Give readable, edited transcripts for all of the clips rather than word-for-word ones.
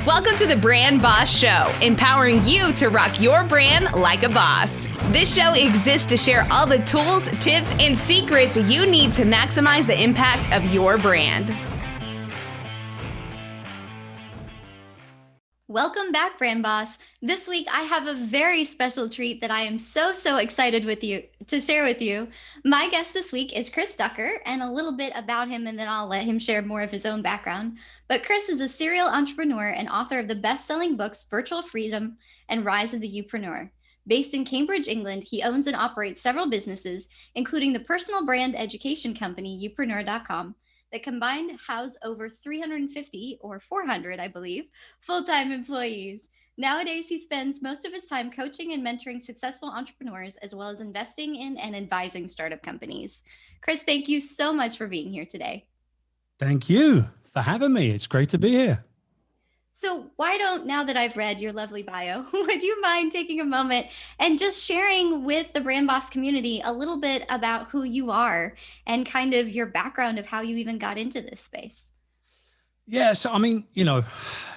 Welcome to the Brand Boss Show, empowering you to rock your brand like a boss. This show exists to share all the tools, tips, and secrets you need to maximize the impact of your brand. Welcome back, Brand Boss. This week, I have a very special treat that I am so excited to share with you. My guest this week is Chris Ducker, and a little bit about him, and then I'll let him share more of his own background. But Chris is a serial entrepreneur and author of the best-selling books Virtual Freedom and Rise of the Youpreneur. Based in Cambridge, England, he owns and operates several businesses, including the personal brand education company youpreneur.com, that combined house over 350 or 400, I believe, full-time employees. Nowadays, he spends most of his time coaching and mentoring successful entrepreneurs, as well as investing in and advising startup companies. Chris, thank you so much for being here today. Thank you for having me. It's great to be here. So now that I've read your lovely bio, would you mind taking a moment and just sharing with the Brand Boss community a little bit about who you are and kind of your background of how you even got into this space? Yeah. So, I mean,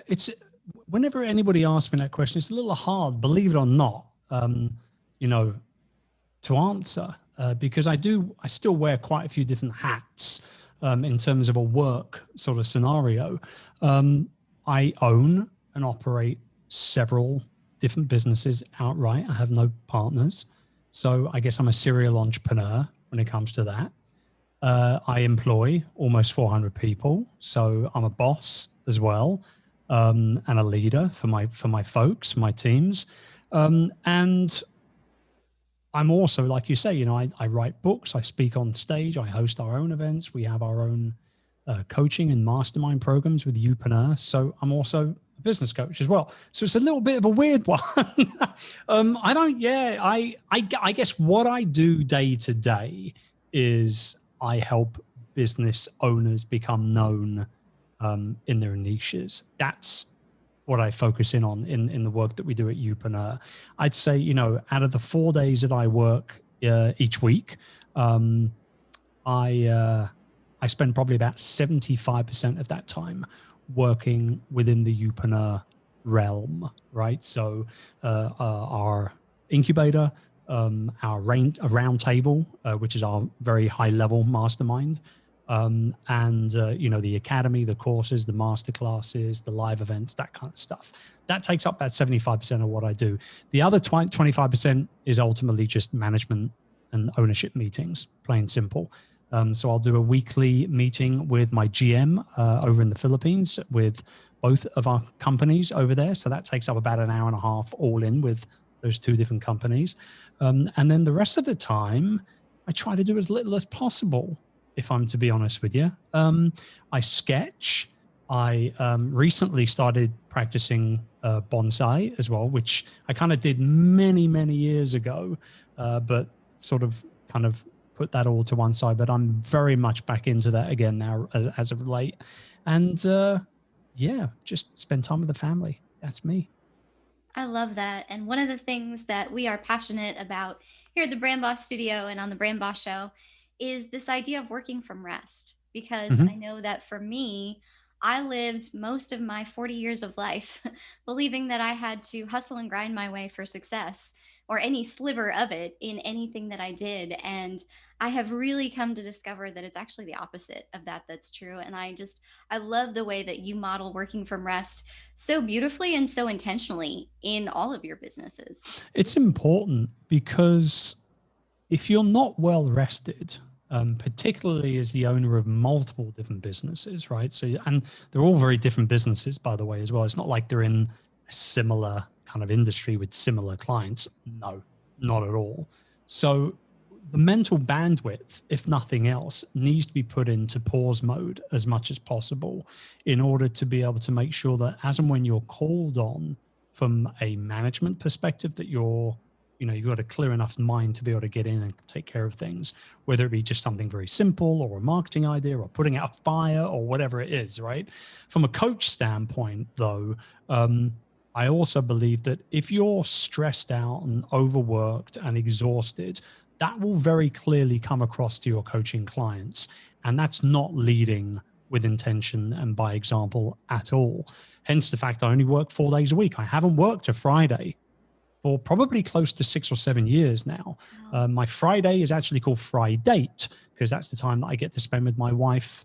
it's whenever anybody asks me that question, it's a little hard, believe it or not, to answer because I still wear quite a few different hats in terms of a work sort of scenario. I own and operate several different businesses outright. I have no partners. So I guess I'm a serial entrepreneur when it comes to that. I employ almost 400 people. So I'm a boss as well, and a leader for my folks, my teams. And I'm also, like you say, I write books, I speak on stage, I host our own events. We have our own coaching and mastermind programs with Youpreneur. So I'm also a business coach as well. So it's a little bit of a weird one. I guess what I do day to day is I help business owners become known in their niches. That's what I focus in on in the work that we do at Youpreneur. I'd say, out of the 4 days that I work each week, I spend probably about 75% of that time working within the Youpreneur realm, right? So our incubator, our round table, which is our very high level mastermind, and the academy, the courses, the master classes, the live events, that kind of stuff. That takes up about 75% of what I do. The other 25% is ultimately just management and ownership meetings, plain simple. So I'll do a weekly meeting with my GM over in the Philippines with both of our companies over there. So that takes up about an hour and a half all in with those two different companies. And then the rest of the time, I try to do as little as possible, if I'm to be honest with you. I sketch. I recently started practicing bonsai as well, which I kind of did many, many years ago, but sort of kind of put that all to one side, but I'm very much back into that again now as of late. And just spend time with the family. That's me. I love that. And one of the things that we are passionate about here at the Brand Boss Studio and on the Brand Boss Show is this idea of working from rest. Because I know that for me, I lived most of my 40 years of life believing that I had to hustle and grind my way for success, or any sliver of it in anything that I did. And I have really come to discover that it's actually the opposite of that that's true. And I love the way that you model working from rest so beautifully and so intentionally in all of your businesses. It's important because if you're not well rested, particularly as the owner of multiple different businesses, right? So, and they're all very different businesses, by the way, as well. It's not like they're in a similar kind of industry with similar clients. No, not at all. So the mental bandwidth, if nothing else, needs to be put into pause mode as much as possible in order to be able to make sure that as and when you're called on from a management perspective, that you've got a clear enough mind to be able to get in and take care of things, whether it be just something very simple or a marketing idea or putting out a fire or whatever it is, right? From a coach standpoint, though, I also believe that if you're stressed out and overworked and exhausted, that will very clearly come across to your coaching clients. And that's not leading with intention and by example at all. Hence the fact I only work 4 days a week. I haven't worked a Friday for probably close to 6 or 7 years now. Wow. My Friday is actually called Friday because that's the time that I get to spend with my wife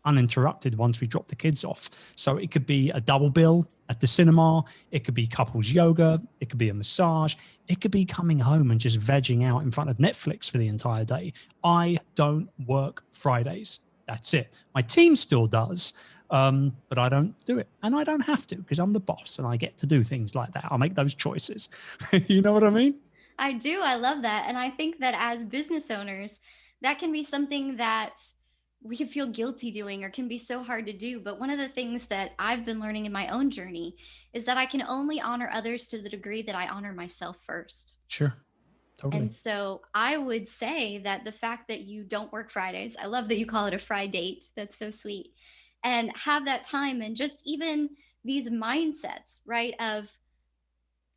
uninterrupted once we drop the kids off. So it could be a double bill at the cinema. It could be couples yoga. It could be a massage. It could be coming home and just vegging out in front of Netflix for the entire day. I don't work Fridays. That's it. My team still does, but I don't do it. And I don't have to because I'm the boss and I get to do things like that. I'll make those choices. You know what I mean? I do. I love that. And I think that as business owners, that can be something that we can feel guilty doing or can be so hard to do. But one of the things that I've been learning in my own journey is that I can only honor others to the degree that I honor myself first. Sure. Totally. And so I would say that the fact that you don't work Fridays, I love that you call it a Friday. That's so sweet. And have that time and just even these mindsets, right? Of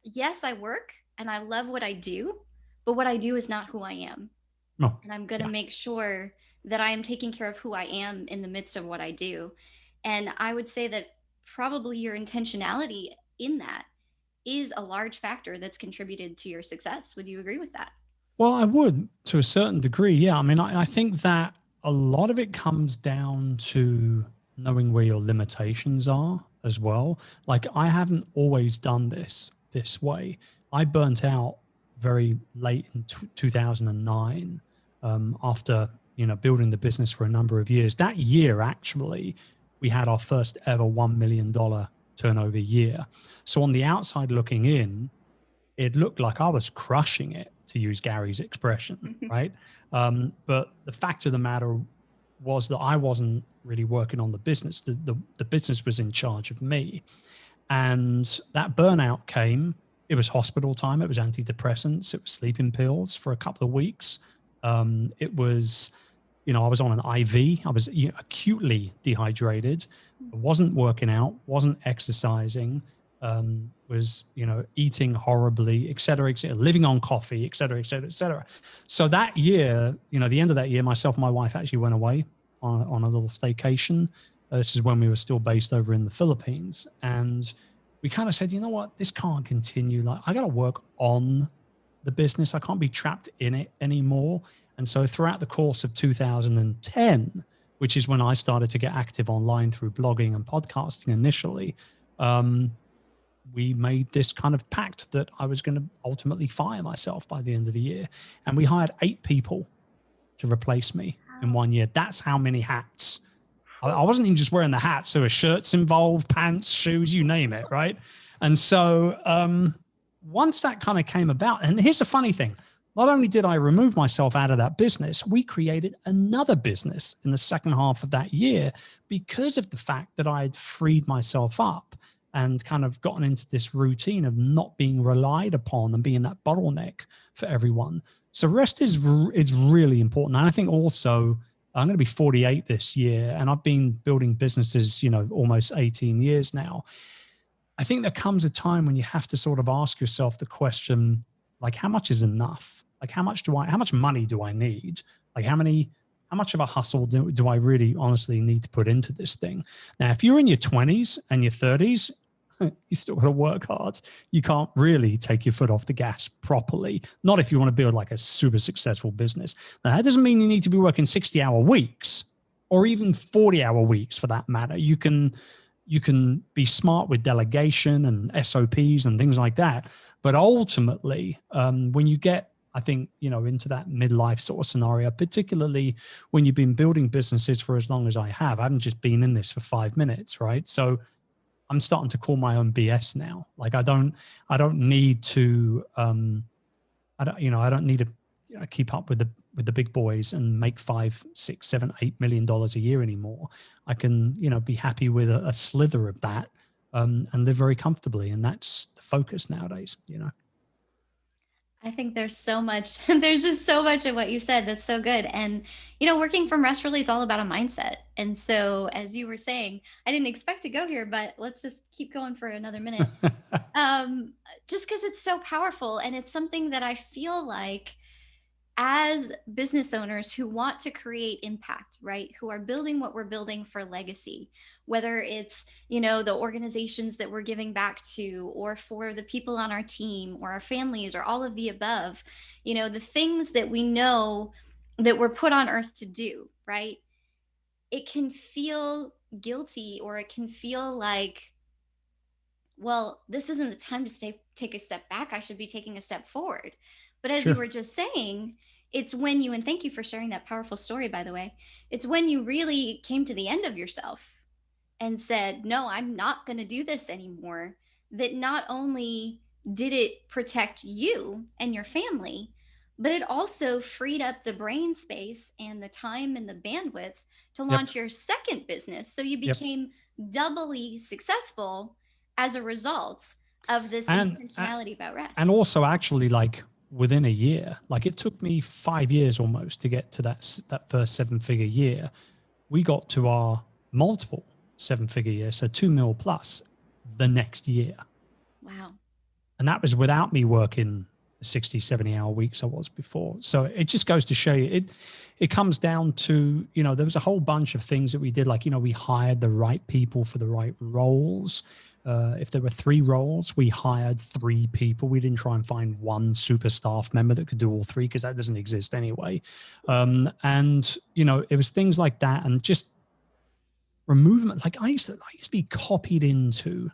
yes, I work and I love what I do, but what I do is not who I am. No. And I'm going to make sure that I am taking care of who I am in the midst of what I do. And I would say that probably your intentionality in that is a large factor that's contributed to your success. Would you agree with that? Well, I would to a certain degree. Yeah. I mean, I think that a lot of it comes down to knowing where your limitations are as well. Like I haven't always done this way. I burnt out very late in 2009 after, building the business for a number of years. That year, actually, we had our first ever $1 million turnover year. So on the outside looking in, it looked like I was crushing it, to use Gary's expression, right? But the fact of the matter was that I wasn't really working on the business. The business was in charge of me. And that burnout came. It was hospital time. It was antidepressants. It was sleeping pills for a couple of weeks. It was, I was on an IV. I was acutely dehydrated. I wasn't working out, wasn't exercising, was, eating horribly, et cetera, living on coffee, et cetera, et cetera, et cetera. So that year, the end of that year, myself and my wife actually went away on a little staycation. This is when we were still based over in the Philippines. And we kind of said, you know what, this can't continue. Like, I got to work on the business. I can't be trapped in it anymore. And so throughout the course of 2010, which is when I started to get active online through blogging and podcasting initially, we made this kind of pact that I was going to ultimately fire myself by the end of the year. And we hired 8 people to replace me in 1 year. That's how many hats. I wasn't even just wearing the hats. There were shirts involved, pants, shoes, you name it, right? And so once that kind of came about, and here's the funny thing, not only did I remove myself out of that business, we created another business in the second half of that year because of the fact that I had freed myself up and kind of gotten into this routine of not being relied upon and being that bottleneck for everyone. So rest is really important. And I think also I'm going to be 48 this year, and I've been building businesses, almost 18 years now. I think there comes a time when you have to sort of ask yourself the question, like, how much is enough? Like, how much money do I need? Like, how much of a hustle do I really honestly need to put into this thing? Now, if you're in your 20s and your 30s, you still got to work hard. You can't really take your foot off the gas properly. Not if you want to build like a super successful business. Now, that doesn't mean you need to be working 60-hour weeks or even 40-hour weeks for that matter. You can be smart with delegation and SOPs and things like that. But ultimately, when you get, I think, into that midlife sort of scenario, particularly when you've been building businesses for as long as I haven't just been in this for 5 minutes, right? So I'm starting to call my own BS now. Like I don't need to, I don't need to keep up with the big boys and make $5, $6, $7, $8 million a year anymore. I can, be happy with a slither of that and live very comfortably. And that's the focus nowadays, I think there's so much, there's just so much of what you said that's so good. And, working from Rest really is all about a mindset. And so, as you were saying, I didn't expect to go here, but let's just keep going for another minute. Just because it's so powerful. And it's something that I feel like as business owners who want to create impact, right? Who are building what we're building for legacy, whether it's, the organizations that we're giving back to, or for the people on our team or our families, or all of the above, the things that we know that we're put on earth to do, right? It can feel guilty, or it can feel like, well, this isn't the time to take a step back. I should be taking a step forward. But as you Sure. were just saying, it's when you, and thank you for sharing that powerful story, by the way, it's when you really came to the end of yourself and said, no, I'm not going to do this anymore, that not only did it protect you and your family, but it also freed up the brain space and the time and the bandwidth to Yep. launch your second business. So you Yep. became doubly successful as a result of this And intentionality about rest. and also actually, like, within a year, like, it took me 5 years almost to get to that first 7-figure year. We got to our multiple 7-figure year, so 2 mil plus, the next year. Wow. And that was without me working the 60, 70-hour weeks I was before. So it just goes to show you, it comes down to, there was a whole bunch of things that we did. Like, we hired the right people for the right roles. If there were 3 roles, we hired 3 people. We didn't try and find one super staff member that could do all 3, because that doesn't exist anyway. And, it was things like that. And just removement. Like, I used to be copied into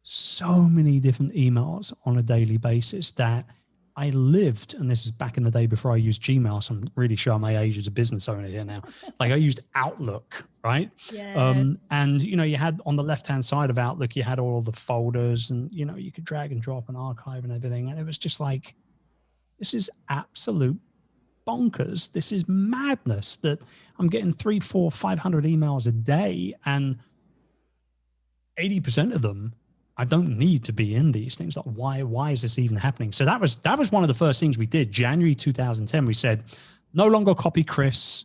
so many different emails on a daily basis that I lived, and this is back in the day before I used Gmail, so I'm really showing my age as a business owner here now. Like, I used Outlook, right? Yes. And, you had on the left-hand side of Outlook, you had all the folders, and, you could drag and drop and archive and everything. And it was just like, this is absolute bonkers. This is madness that I'm getting 300, 400, 500 emails a day, and 80% of them, I don't need to be in these things. Like, why is this even happening? So that was one of the first things we did. January 2010, we said, no longer copy Chris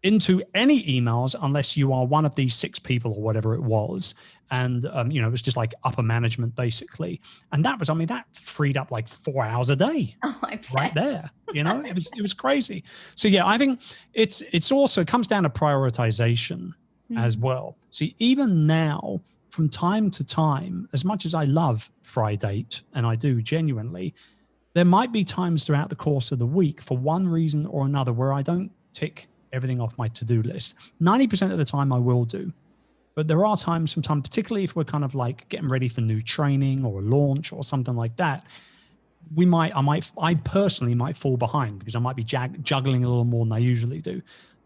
into any emails unless you are one of these 6 people or whatever it was. And, it was just like upper management basically. And that freed up like 4 hours a day. Oh, I bet. Right there. It was crazy. So yeah, I think it comes down to prioritization as well. See, even now, from time to time, as much as I love Friday, and I do genuinely, there might be times throughout the course of the week, for one reason or another, where I don't tick everything off my to-do list. 90% of the time I will do. But there are times, sometimes, particularly if we're kind of like getting ready for new training or a launch or something like that, I personally might fall behind, because I might be juggling a little more than I usually do.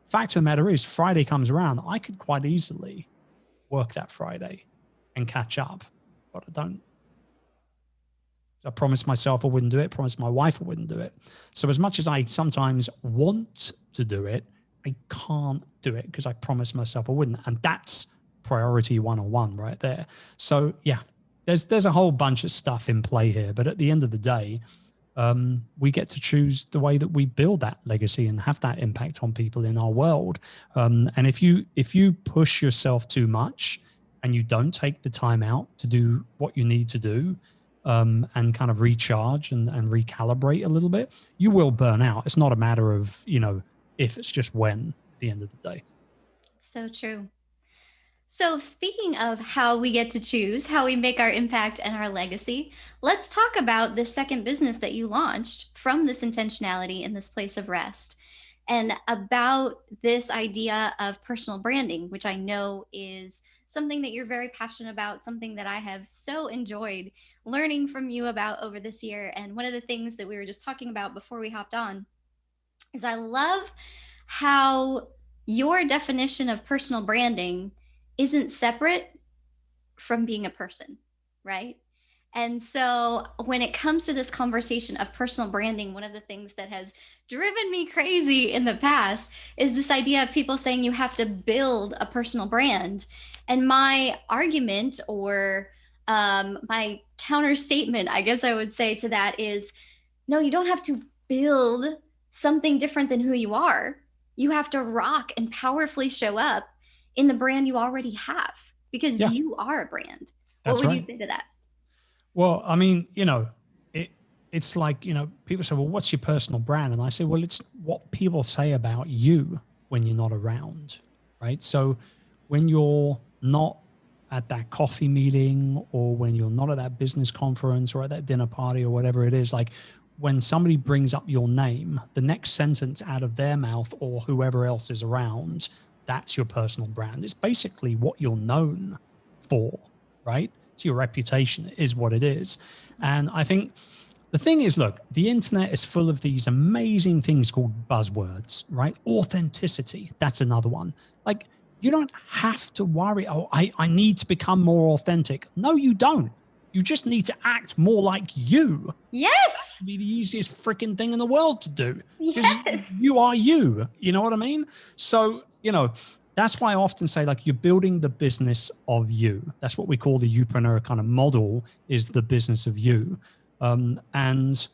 Fact of the matter is, Friday comes around, I could quite easily work that Friday and catch up, but I don't. I promised myself I wouldn't do it, promised my wife I wouldn't do it. So as much as I sometimes want to do it, I can't do it because I promised myself I wouldn't. And that's priority 101 right there. So yeah, there's a whole bunch of stuff in play here, but at the end of the day, we get to choose the way that we build that legacy and have that impact on people in our world. And if you push yourself too much, and you don't take the time out to do what you need to do, and kind of recharge and recalibrate a little bit, you will burn out. It's not a matter of, if, it's just when, at the end of the day. So true. So speaking of how we get to choose, how we make our impact and our legacy, let's talk about the second business that you launched from this intentionality in this place of rest, and about this idea of personal branding, which I know is something that you're very passionate about, something that I have so enjoyed learning from you about over this year. And one of the things that we were just talking about before we hopped on is I love how your definition of personal branding isn't separate from being a person, right? And so when it comes to this conversation of personal branding, one of the things that has driven me crazy in the past is this idea of people saying you have to build a personal brand. And my argument, or my counter statement, I guess I would say to that, is no, you don't have to build something different than who you are. You have to rock and powerfully show up in the brand you already have, because you are a brand. What would you say to that? Well, I mean, it's like, people say, well, what's your personal brand? And I say, well, it's what people say about you when you're not around, right? So when you're not at that coffee meeting, or when you're not at that business conference or at that dinner party or whatever it is, like when somebody brings up your name, the next sentence out of their mouth or whoever else is around, that's your personal brand. It's basically what you're known for, right? So your reputation is what it is. And I think the thing is, look, the internet is full of these amazing things called buzzwords, right? Authenticity, that's another one. Like, you don't have to worry, oh, I need to become more authentic. No, you don't. You just need to act more like you. Yes. That should be the easiest freaking thing in the world to do. Yes. You are you. You know what I mean? So, that's why I often say, like, you're building the business of you. That's what we call the youpreneur kind of model, is the business of you. And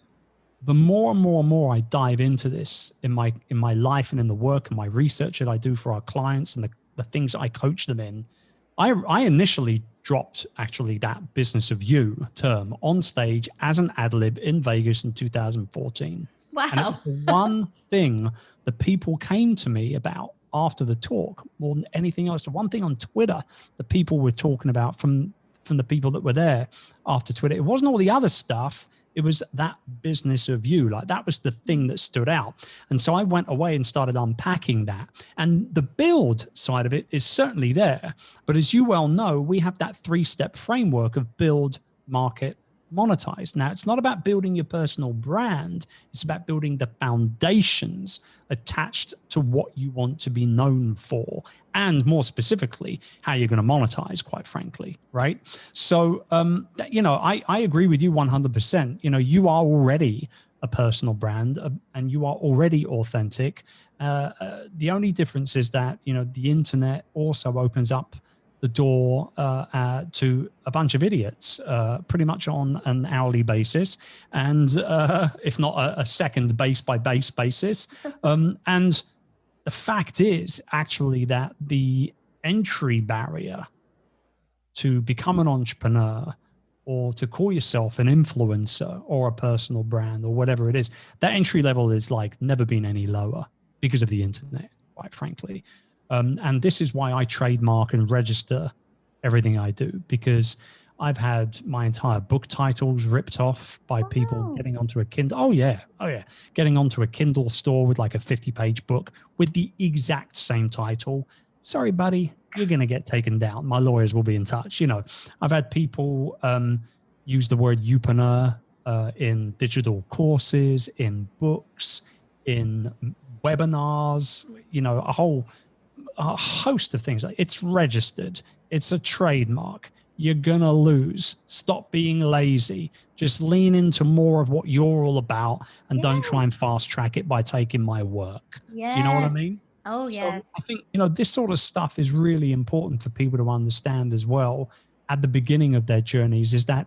the more and more and more I dive into this in my life and in the work and my research that I do for our clients and the things I coach them in, I initially dropped actually that business of you term on stage as an ad lib in Vegas in 2014. Wow. And it was the one thing that people came to me about after the talk more than anything else. The one thing on Twitter that people were talking about from the people that were there after Twitter, it wasn't all the other stuff. It was that business of you. Like, that was the thing that stood out. And so I went away and started unpacking that. And the build side of it is certainly there. But as you well know, we have that 3-step framework of build, market, monetize. Now, it's not about building your personal brand. It's about building the foundations attached to what you want to be known for, and more specifically, how you're going to monetize, quite frankly, right? So, I agree with you 100%. You are already a personal brand, and you are already authentic. The only difference is that, the internet also opens up the door to a bunch of idiots, pretty much on an hourly basis, and if not a second base by base basis. And the fact is actually that the entry barrier to become an entrepreneur, or to call yourself an influencer or a personal brand or whatever it is, that entry level is like never been any lower because of the internet, quite frankly. And this is why I trademark and register everything I do, because I've had my entire book titles ripped off by people getting onto a Kindle. Oh yeah. Getting onto a Kindle store with like a 50-page book with the exact same title. Sorry, buddy, you're going to get taken down. My lawyers will be in touch. I've had people use the word youpreneur in digital courses, in books, in webinars, a host of things. It's registered. It's a trademark. You're going to lose. Stop being lazy. Just lean into more of what you're all about, and don't try and fast track it by taking my work. Yes. You know what I mean? Oh, so yes. I think, this sort of stuff is really important for people to understand as well at the beginning of their journeys, is that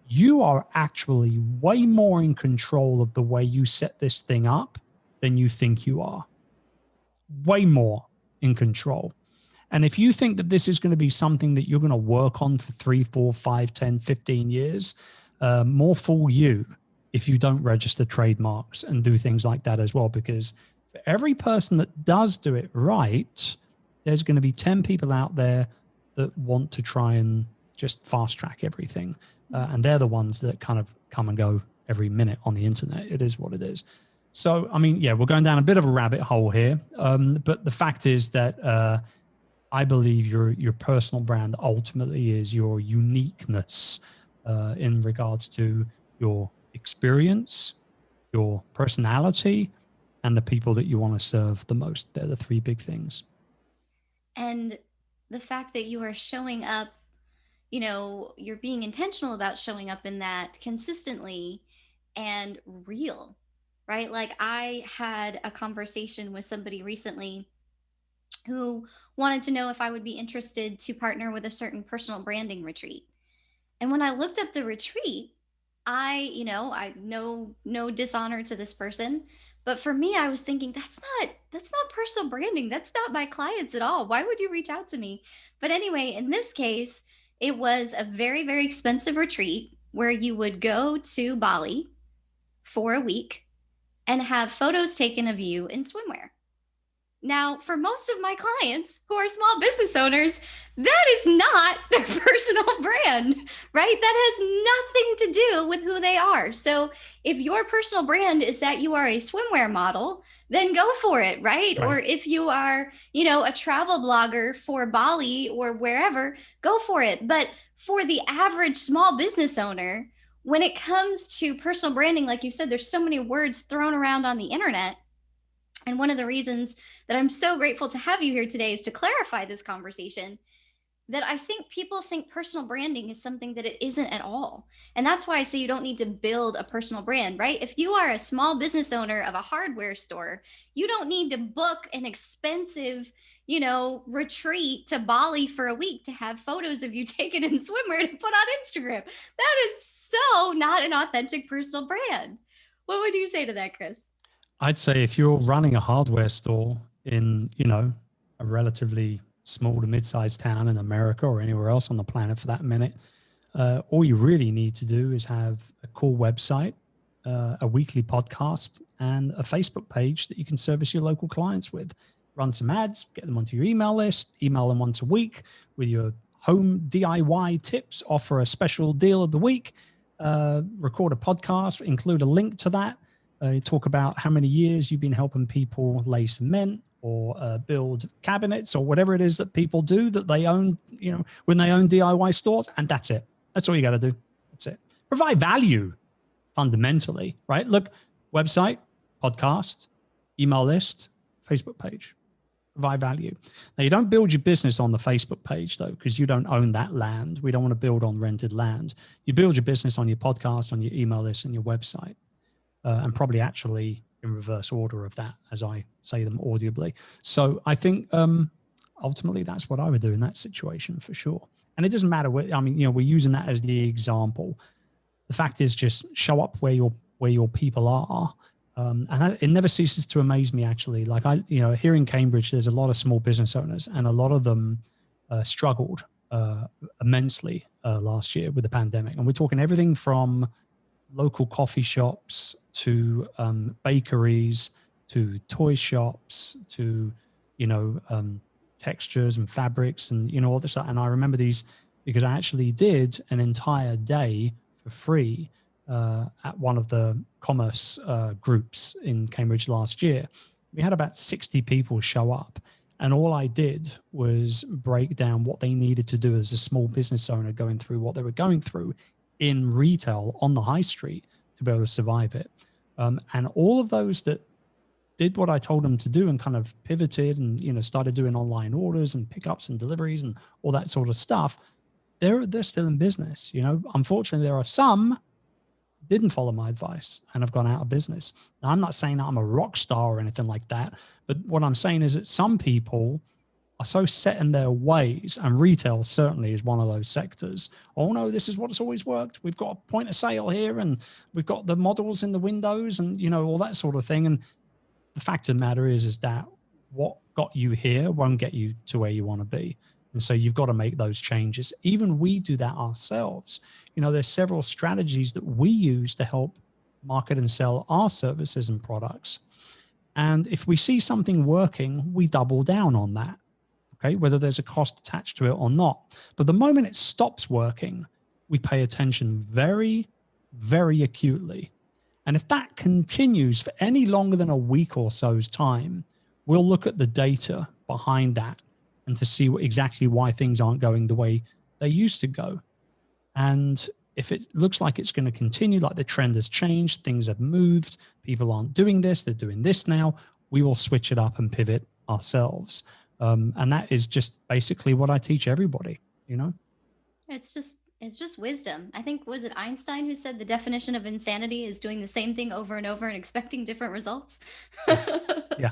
you are actually way more in control of the way you set this thing up than you think you are. Way more in control. And if you think that this is going to be something that you're going to work on for 3, 4, 5, 10, 15 years, more fool you if you don't register trademarks and do things like that as well. Because for every person that does do it right, there's going to be 10 people out there that want to try and just fast track everything. And they're the ones that kind of come and go every minute on the internet. It is what it is. So, I mean, yeah, we're going down a bit of a rabbit hole here. But the fact is that I believe your personal brand ultimately is your uniqueness in regards to your experience, your personality, and the people that you want to serve the most. They're the 3 big things. And the fact that you are showing up, you're being intentional about showing up in that consistently and real, right? Like, I had a conversation with somebody recently who wanted to know if I would be interested to partner with a certain personal branding retreat. And when I looked up the retreat, I no dishonor to this person, but for me, I was thinking, that's not personal branding. That's not my clients at all. Why would you reach out to me? But anyway, in this case, it was a very, very expensive retreat where you would go to Bali for a week and have photos taken of you in swimwear. Now, for most of my clients who are small business owners, that is not their personal brand, right? That has nothing to do with who they are. So if your personal brand is that you are a swimwear model, then go for it, right? Or if you are, a travel blogger for Bali or wherever, go for it. But for the average small business owner, when it comes to personal branding, like you said, there's so many words thrown around on the internet. And one of the reasons that I'm so grateful to have you here today is to clarify this conversation, that I think people think personal branding is something that it isn't at all. And that's why I say you don't need to build a personal brand, right? If you are a small business owner of a hardware store, you don't need to book an expensive, retreat to Bali for a week to have photos of you taken in swimwear to put on Instagram. That is so not an authentic personal brand. What would you say to that, Chris? I'd say if you're running a hardware store in, a relatively small to mid-sized town in America or anywhere else on the planet for that minute, all you really need to do is have a cool website, a weekly podcast, and a Facebook page that you can service your local clients with. Run some ads, get them onto your email list, email them once a week with your home DIY tips, offer a special deal of the week, record a podcast, include a link to that. Talk about how many years you've been helping people lay cement or build cabinets or whatever it is that people do that they own, when they own DIY stores. And that's it. That's all you got to do. That's it. Provide value fundamentally, right? Look, website, podcast, email list, Facebook page. Provide value. Now, you don't build your business on the Facebook page, though, because you don't own that land. We don't want to build on rented land. You build your business on your podcast, on your email list, and your website. And probably actually in reverse order of that as I say them audibly. So I think ultimately that's what I would do in that situation for sure. And it doesn't matter we're using that as the example. The fact is just show up where your people are. And it never ceases to amaze me, actually. Like here in Cambridge, there's a lot of small business owners, and a lot of them struggled immensely last year with the pandemic. And we're talking everything from local coffee shops to bakeries to toy shops to textures and fabrics and all this stuff. And I remember these because I actually did an entire day for free at one of the commerce groups in Cambridge last year. We had about 60 people show up, and all I did was break down what they needed to do as a small business owner going through what they were going through in retail on the high street to be able to survive it. And all of those that did what I told them to do and kind of pivoted and, started doing online orders and pickups and deliveries and all that sort of stuff, they're still in business. Unfortunately, there are some didn't follow my advice and have gone out of business. Now, I'm not saying that I'm a rock star or anything like that, but what I'm saying is that some people are so set in their ways, and retail certainly is one of those sectors. Oh no, this is what has always worked. We've got a point of sale here, and we've got the models in the windows, and all that sort of thing. And the fact of the matter is that what got you here won't get you to where you want to be. And so you've got to make those changes. Even we do that ourselves. There's several strategies that we use to help market and sell our services and products. And if we see something working, we double down on that. Okay, whether there's a cost attached to it or not. But the moment it stops working, we pay attention very, very acutely. And if that continues for any longer than a week or so's time, we'll look at the data behind that and to see exactly why things aren't going the way they used to go. And if it looks like it's going to continue, like the trend has changed, things have moved, people aren't doing this, they're doing this now, we will switch it up and pivot ourselves. And that is just basically what I teach everybody, It's just wisdom. I think, was it Einstein who said the definition of insanity is doing the same thing over and over and expecting different results? Yeah.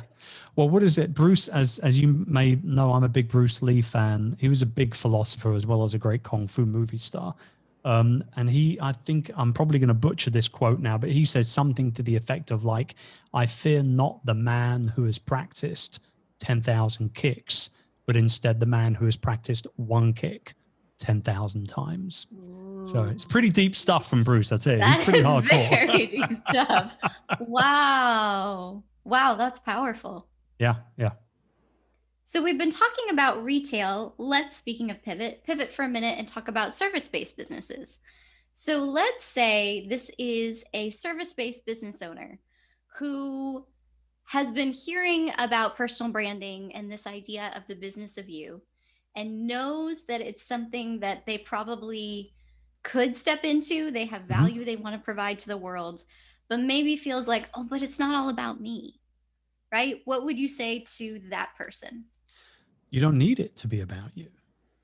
Well, what is it? Bruce, as you may know, I'm a big Bruce Lee fan. He was a big philosopher as well as a great Kung Fu movie star. And I think I'm probably going to butcher this quote now, but he says something to the effect of like, I fear not the man who has practiced 10,000 kicks, but instead the man who has practiced one kick 10,000 times. Ooh. So it's pretty deep stuff from Bruce, I tell you. That He's pretty is hardcore. Very deep stuff. Wow. Wow, that's powerful. Yeah. So we've been talking about retail. Let's, speaking of pivot for a minute and talk about service-based businesses. So let's say this is a service-based business owner who has been hearing about personal branding and this idea of the business of you, and knows that it's something that they probably could step into. They have value they want to provide to the world, but maybe feels like, oh, but it's not all about me, right? What would you say to that person? You don't need it to be about you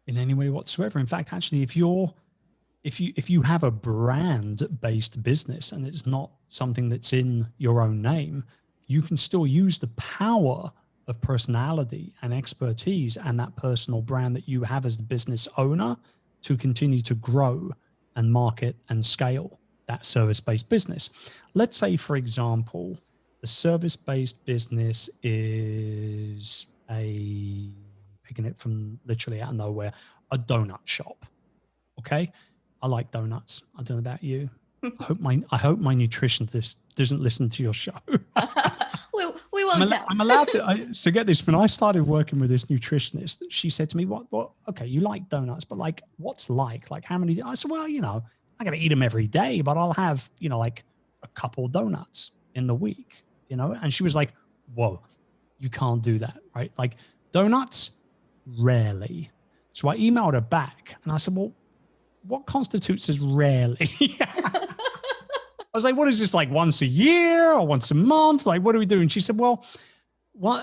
in any way whatsoever. In fact, actually, if you have a brand-based business and it's not something that's in your own name, you can still use the power of personality and expertise and that personal brand that you have as the business owner to continue to grow and market and scale that service-based business. Let's say, for example, the service-based business is picking it from literally out of nowhere, a donut shop. Okay. I like donuts. I don't know about you. I hope my nutritionist doesn't listen to your show. we won't tell. I'm allowed to. So get this. When I started working with this nutritionist, she said to me, "What? Okay, you like donuts, but like, what's like how many?" I said, "Well, I got to eat them every day, but I'll have like a couple donuts in the week, And she was like, "Whoa, you can't do that, right? Like donuts, rarely." So I emailed her back and I said, "Well, what constitutes as rarely?" I was like, "What is this, like once a year or once a month? Like, what do we do?" And she said, well,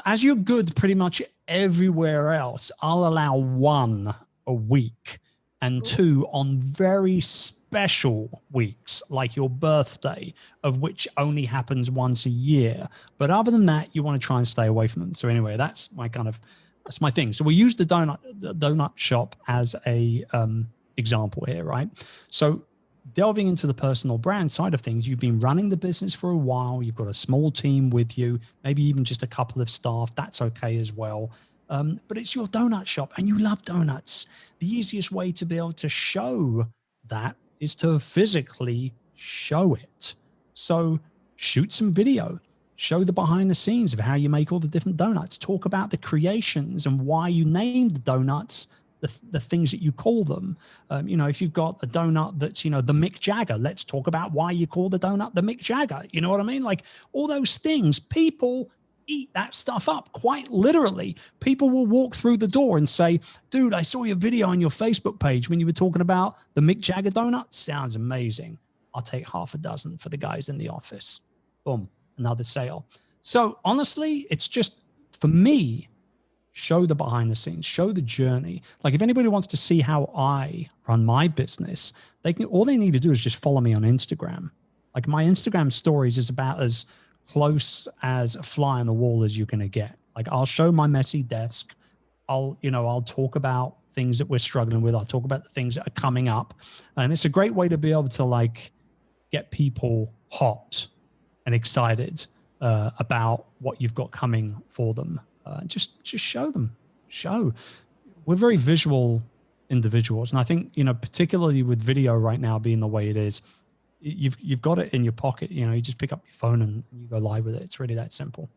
as you're good pretty much everywhere else, I'll allow 1 a week and 2 on very special weeks, like your birthday, of which only happens once a year. But other than that, you want to try and stay away from them." So anyway, that's my thing. So we use the donut shop as a example here, right? So delving into the personal brand side of things, you've been running the business for a while. You've got a small team with you, maybe even just a couple of staff. That's okay as well. But it's your donut shop and you love donuts. The easiest way to be able to show that is to physically show it. So shoot some video, show the behind the scenes of how you make all the different donuts, talk about the creations and why you named the donuts the things that you call them. If you've got a donut that's, the Mick Jagger, let's talk about why you call the donut the Mick Jagger. You know what I mean? Like all those things, people eat that stuff up quite literally. People will walk through the door and say, "Dude, I saw your video on your Facebook page when you were talking about the Mick Jagger donut. Sounds amazing. I'll take half a dozen for the guys in the office." Boom, another sale. So honestly, it's just, for me, show the behind the scenes, show the journey. Like if anybody wants to see how I run my business, all they need to do is just follow me on Instagram. Like my Instagram stories is about as close as a fly on the wall as you're going to get. Like I'll show my messy desk. I'll talk about things that we're struggling with. I'll talk about the things that are coming up. And it's a great way to be able to like get people hot and excited about what you've got coming for them. Just show them. We're very visual individuals, and I think particularly with video right now being the way it is, you've got it in your pocket. You just pick up your phone and you go live with it. It's really that simple.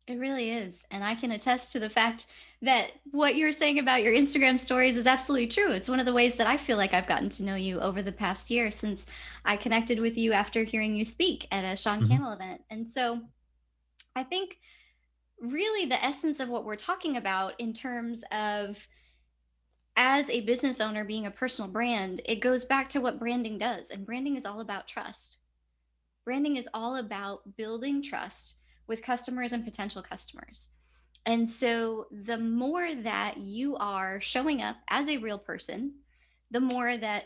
It really is. And I can attest to the fact that what you're saying about your Instagram stories is absolutely true. It's one of the ways that I feel like I've gotten to know you over the past year since I connected with you after hearing you speak at a Sean Cannell event. And so I think really the essence of what we're talking about in terms of as a business owner being a personal brand, it goes back to what branding does. And branding is all about trust. Branding is all about building trust with customers and potential customers. And so the more that you are showing up as a real person, the more that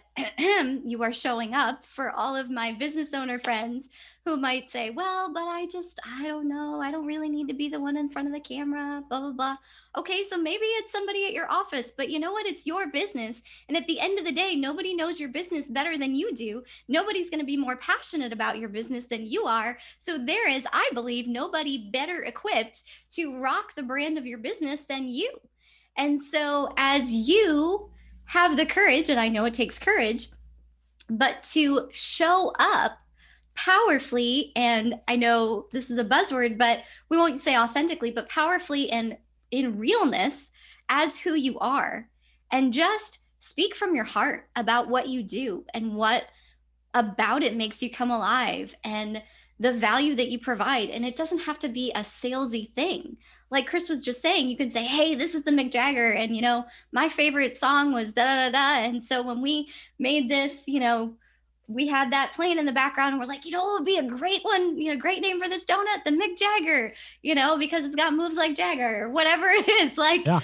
you are showing up for all of my business owner friends who might say, "Well, but I don't know. I don't really need to be the one in front of the camera, blah, blah, blah." Okay, so maybe it's somebody at your office, but you know what? It's your business. And at the end of the day, nobody knows your business better than you do. Nobody's going to be more passionate about your business than you are. So there is, I believe, nobody better equipped to rock the brand of your business than you. And so as you have the courage, and I know it takes courage, but to show up powerfully, and I know this is a buzzword, but we won't say authentically, but powerfully and in realness as who you are, and just speak from your heart about what you do and what about it makes you come alive and the value that you provide. And it doesn't have to be a salesy thing. Like Chris was just saying, you can say, hey, this is the Mick Jagger. And, you know, my favorite song was da da da da. And so when we made this, you know, we had that playing in the background and we're like, you know, it would be a great one, you know, great name for this donut, the Mick Jagger, you know, because it's got moves like Jagger or whatever it is. Like, yeah.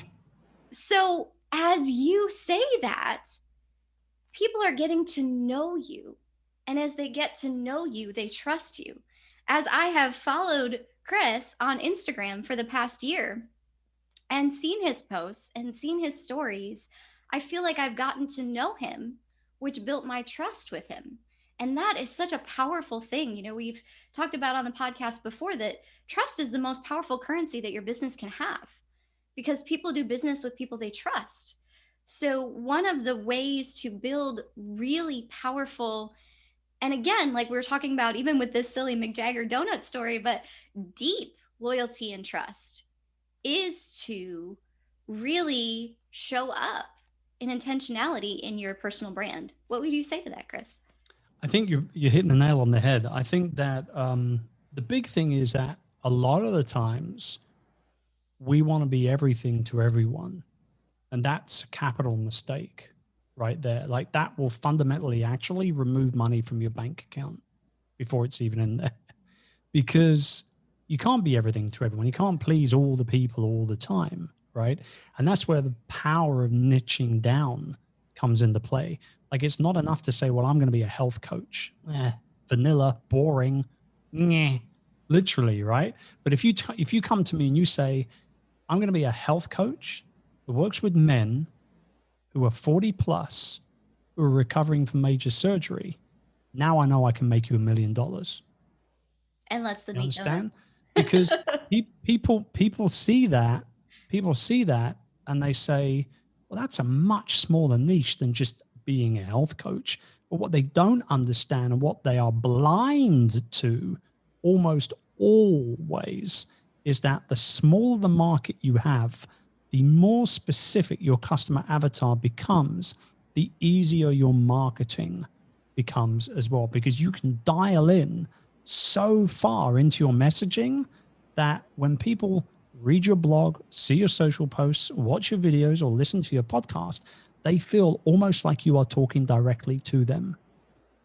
So as you say that, people are getting to know you. And as they get to know you, they trust you. As I have followed Chris on Instagram for the past year and seen his posts and seen his stories, I feel like I've gotten to know him, which built my trust with him. And that is such a powerful thing. You know, we've talked about on the podcast before that trust is the most powerful currency that your business can have, because people do business with people they trust. So one of the ways to build really powerful, and again, like we were talking about, even with this silly Mick Jagger donut story, but deep loyalty and trust is to really show up in intentionality in your personal brand. What would you say to that, Chris? I think you're hitting the nail on the head. I think that the big thing is that a lot of the times we want to be everything to everyone. And that's a capital mistake right there. Like that will fundamentally actually remove money from your bank account before it's even in there, because you can't be everything to everyone. You can't please all the people all the time, right? And that's where the power of niching down comes into play. Like it's not enough to say, well, I'm going to be a health coach. Vanilla, boring, literally, right? But if you come to me and you say, I'm going to be a health coach that works with men who are 40 plus, who are recovering from major surgery, now I know I can make you $1 million. And let's the meat understand? Because people see that, and they say, well, that's a much smaller niche than just being a health coach. But what they don't understand and what they are blind to almost always is that the smaller the market you have, the more specific your customer avatar becomes, the easier your marketing becomes as well, because you can dial in so far into your messaging that when people read your blog, see your social posts, watch your videos, or listen to your podcast, they feel almost like you are talking directly to them.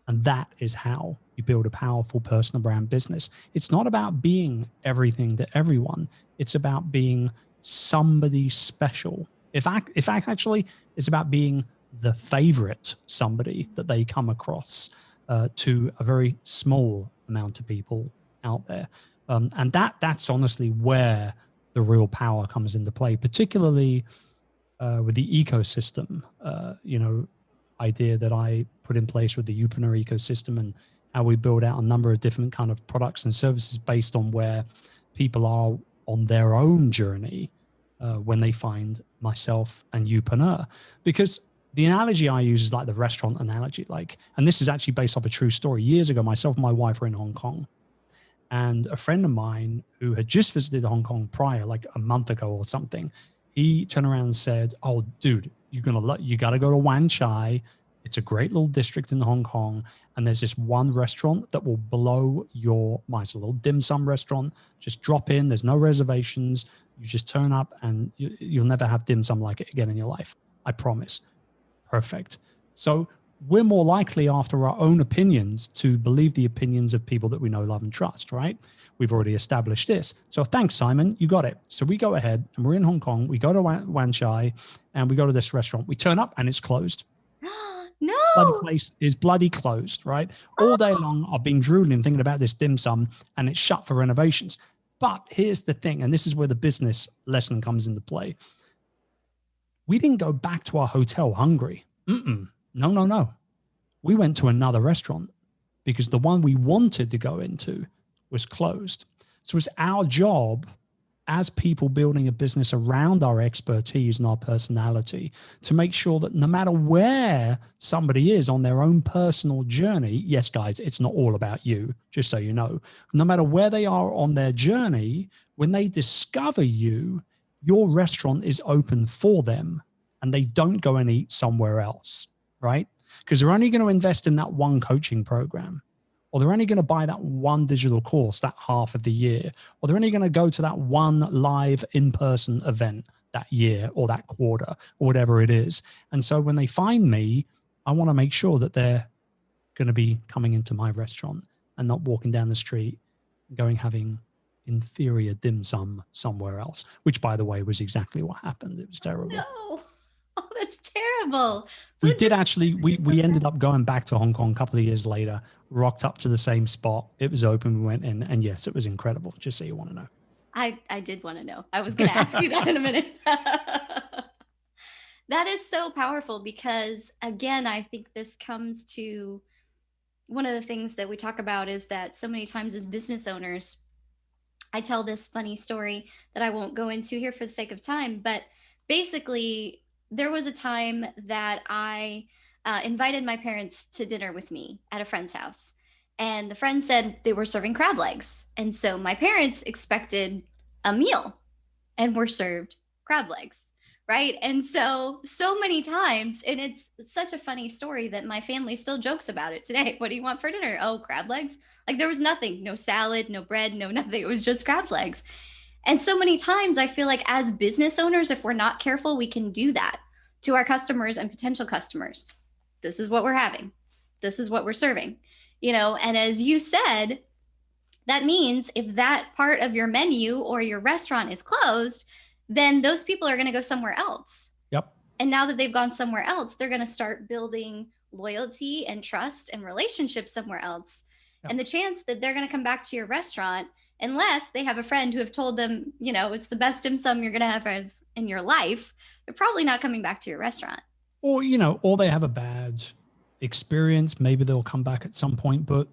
And that is how you build a powerful personal brand business. It's not about being everything to everyone. It's about being somebody special. In fact, actually, it's about being the favorite somebody that they come across to a very small amount of people out there. And that's honestly where the real power comes into play, particularly with the ecosystem, idea that I put in place with the Youpreneur ecosystem, and how we build out a number of different kind of products and services based on where people are on their own journey when they find myself and Youpreneur. Because the analogy I use is like the restaurant analogy, and this is actually based off a true story. Years ago, myself and my wife were in Hong Kong, and a friend of mine who had just visited Hong Kong prior, like a month ago or something, he turned around and said, oh, dude, you got to go to Wan Chai. It's a great little district in Hong Kong. And there's this one restaurant that will blow your mind. It's a little dim sum restaurant. Just drop in. There's no reservations. You just turn up and you'll never have dim sum like it again in your life. I promise. Perfect. So we're more likely, after our own opinions, to believe the opinions of people that we know, love, and trust, right? We've already established this. So thanks, Simon. You got it. So we go ahead and we're in Hong Kong. We go to Wan Chai and we go to this restaurant. We turn up and it's closed. No. Bloody place is bloody closed, right? All day long, I've been drooling thinking about this dim sum, and it's shut for renovations. But here's the thing, and this is where the business lesson comes into play. We didn't go back to our hotel hungry. No. We went to another restaurant because the one we wanted to go into was closed. So it's our job as people building a business around our expertise and our personality, to make sure that no matter where somebody is on their own personal journey, yes, guys, it's not all about you, just so you know, no matter where they are on their journey, when they discover you, your restaurant is open for them and they don't go and eat somewhere else, right? Because they're only going to invest in that one coaching program, or they're only going to buy that one digital course that half of the year, or they're only going to go to that one live in-person event that year or that quarter or whatever it is. And so when they find me, I want to make sure that they're going to be coming into my restaurant and not walking down the street and going having inferior dim sum somewhere else, which, by the way, was exactly what happened. It was terrible. No. Oh, that's terrible. We did actually, we ended up going back to Hong Kong a couple of years later, rocked up to the same spot. It was open, we went in, and yes, it was incredible, just so you want to know. I did want to know. I was going to ask you that in a minute. That is so powerful because, again, I think this comes to one of the things that we talk about is that so many times as business owners, I tell this funny story that I won't go into here for the sake of time, but basically, there was a time that I invited my parents to dinner with me at a friend's house. And the friend said they were serving crab legs. And so my parents expected a meal and were served crab legs, right? And so many times, and it's such a funny story that my family still jokes about it today. What do you want for dinner? Oh, crab legs. Like there was nothing, no salad, no bread, no nothing. It was just crab legs. And so many times I feel like as business owners, if we're not careful, we can do that to our customers and potential customers. This is what we're having. This is what we're serving, you know, and as you said, that means if that part of your menu or your restaurant is closed, then those people are going to go somewhere else. Yep. And now that they've gone somewhere else, they're going to start building loyalty and trust and relationships somewhere else. Yep. And the chance that they're going to come back to your restaurant, unless they have a friend who have told them, you know, it's the best dim sum you're going to have in your life, they're probably not coming back to your restaurant. Or, you know, or they have a bad experience. Maybe they'll come back at some point. But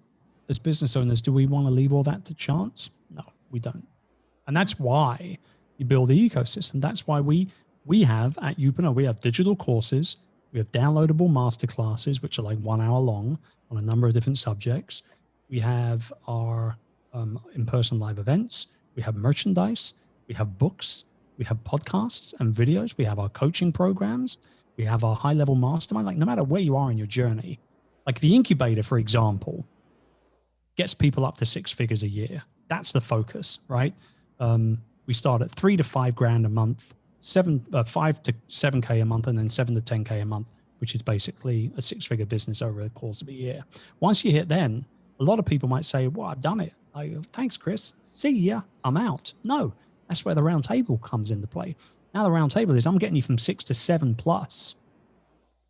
as business owners, do we want to leave all that to chance? No, we don't. And that's why you build the ecosystem. That's why we have at Youpreneur, we have digital courses. We have downloadable masterclasses, which are like 1 hour long on a number of different subjects. We have our in-person live events. We have merchandise. We have books. We have podcasts and videos. We have our coaching programs. We have our high-level mastermind. Like no matter where you are in your journey, like the incubator, for example, gets people up to 6 figures a year. That's the focus, right? We start at 3 to 5 grand a month, 5 to 7K a month, and then 7 to 10K a month, which is basically a 6-figure business over the course of a year. Once you hit then, a lot of people might say, well, I've done it. I go, thanks, Chris. See ya. I'm out. No, that's where the round table comes into play. Now the round table is I'm getting you from 6 to 7 plus.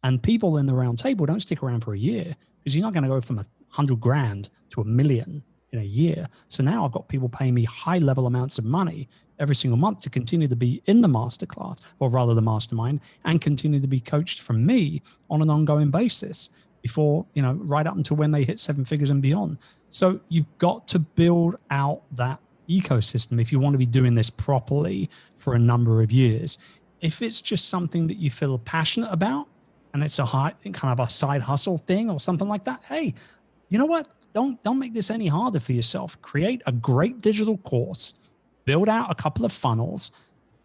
And people in the round table don't stick around for a year because you're not going to go from 100 grand to $1 million in a year. So now I've got people paying me high level amounts of money every single month to continue to be in the masterclass, or rather the mastermind, and continue to be coached from me on an ongoing basis before, you know, right up until when they hit 7 figures and beyond. So you've got to build out that ecosystem if you want to be doing this properly for a number of years. If it's just something that you feel passionate about and it's a high, kind of a side hustle thing or something like that, hey, you know what? Don't make this any harder for yourself. Create a great digital course, build out a couple of funnels,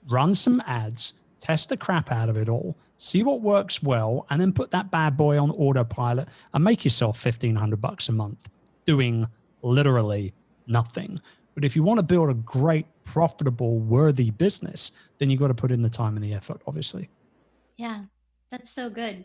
run some ads, test the crap out of it all, see what works well, and then put that bad boy on autopilot and make yourself $1,500 a month doing literally nothing. But if you want to build a great, profitable, worthy business, then you've got to put in the time and the effort, obviously. Yeah, that's so good.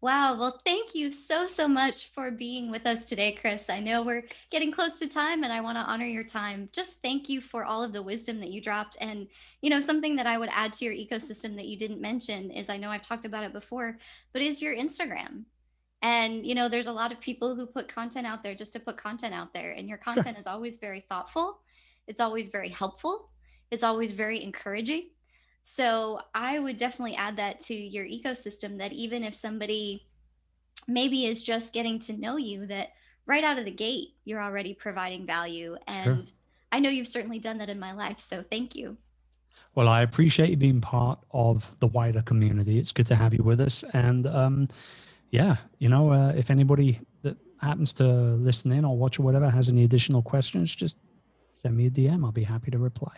Wow. Well, thank you so much for being with us today, Chris. I know we're getting close to time and I want to honor your time. Just thank you for all of the wisdom that you dropped. And, you know, something that I would add to your ecosystem that you didn't mention is, I know I've talked about it before, but is your Instagram. And, you know, there's a lot of people who put content out there just to put content out there. And your content is always very thoughtful. It's always very helpful. It's always very encouraging. So I would definitely add that to your ecosystem, that even if somebody maybe is just getting to know you, that right out of the gate, you're already providing value. And I know you've certainly done that in my life. So thank you. Well, I appreciate you being part of the wider community. It's good to have you with us. And yeah, if anybody that happens to listen in or watch or whatever has any additional questions, just send me a DM. I'll be happy to reply.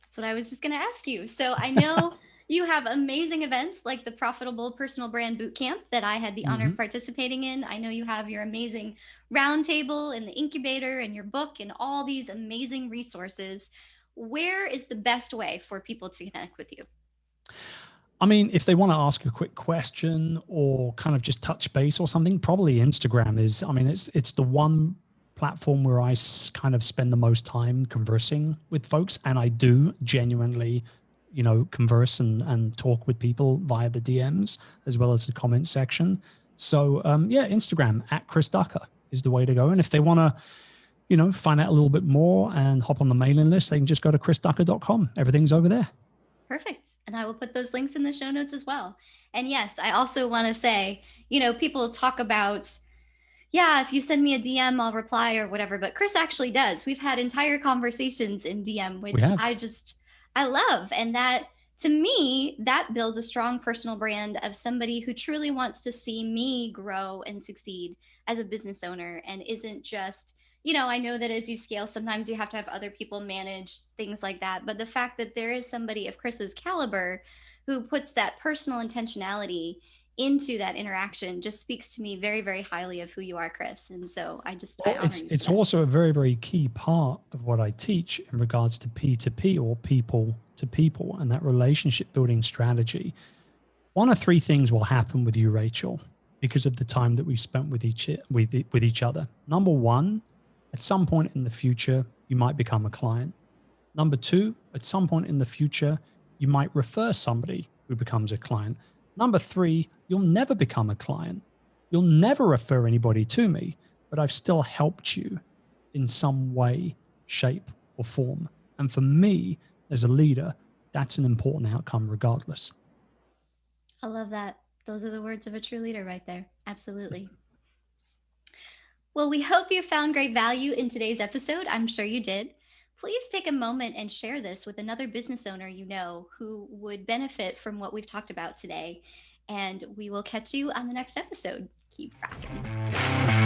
That's what I was just going to ask you. So I know you have amazing events like the Profitable Personal Brand Bootcamp that I had the honor of participating in. I know you have your amazing roundtable and the incubator and your book and all these amazing resources. Where is the best way for people to connect with you? I mean, if they want to ask a quick question or kind of just touch base or something, probably Instagram is, I mean, it's the one platform where I kind of spend the most time conversing with folks. And I do genuinely, converse and talk with people via the DMs as well as the comment section. So yeah, Instagram at Chris Ducker is the way to go. And if they want to, find out a little bit more and hop on the mailing list, they can just go to chrisducker.com. Everything's over there. Perfect. And I will put those links in the show notes as well. And yes, I also want to say, people talk about, yeah, if you send me a DM, I'll reply or whatever. But Chris actually does. We've had entire conversations in DM, which I love. And that, to me, that builds a strong personal brand of somebody who truly wants to see me grow and succeed as a business owner and isn't just, I know that as you scale, sometimes you have to have other people manage things like that. But the fact that there is somebody of Chris's caliber who puts that personal intentionality into that interaction just speaks to me very, very highly of who you are, Chris. And so I honor you. It's also a very, very key part of what I teach in regards to P2P or people to people and that relationship building strategy. One of three things will happen with you, Rachel, because of the time that we've spent with each other. Number one, at some point in the future, you might become a client. Number two, at some point in the future, you might refer somebody who becomes a client. Number three, you'll never become a client. You'll never refer anybody to me, but I've still helped you in some way, shape, or form. And for me, as a leader, that's an important outcome regardless. I love that. Those are the words of a true leader right there. Absolutely. Well, we hope you found great value in today's episode. I'm sure you did. Please take a moment and share this with another business owner you know who would benefit from what we've talked about today. And we will catch you on the next episode. Keep rocking.